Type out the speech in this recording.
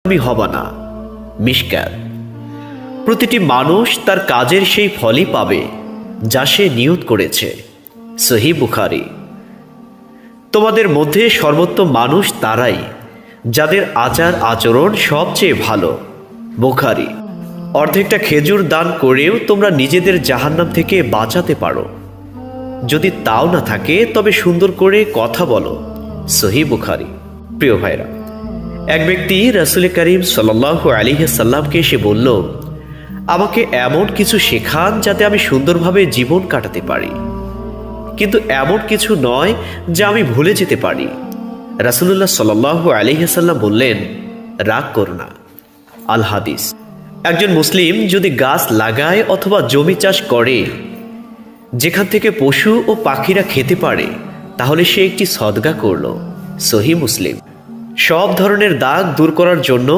তুমি হবা না। মিশকাত। প্রতিটি মানুষ তার কাজের সেই ফলই পাবে যা সে নিয়ত করেছে। সহিহ বুখারী। তোমাদের মধ্যে সর্বোত্তম মানুষ তারাই যাদের আচার আচরণ সবচেয়ে ভালো। বুখারী। অর্ধেকটা খেজুর দান করেও তোমরা নিজেদের জাহান্নাম থেকে বাঁচাতে পারো। যদি তাও না থাকে তবে সুন্দর করে কথা বলো। সহিহ বুখারী। প্রিয় ভাইরা, এক ব্যক্তি রাসূল করিম সাল্লাল্লাহু আলাইহি সাল্লামকে এসে বলল, আমাকে এমন কিছু শেখান যাতে আমি সুন্দরভাবে জীবন কাটাতে পারি, কিন্তু এমন কিছু নয় যা আমি ভুলে যেতে পারি। রাসূলুল্লাহ সাল্লাল্লাহু আলাইহি সাল্লাম বললেন, রাগ করো না। আল হাদিস। একজন মুসলিম যদি গাছ লাগায় অথবা জমি চাষ করে যেখান থেকে পশু ও পাখিরা খেতে পারে, তাহলে সে একটি সদকা করল। সহিহ মুসলিম। সব ধরনের দাগ দূর করার জন্য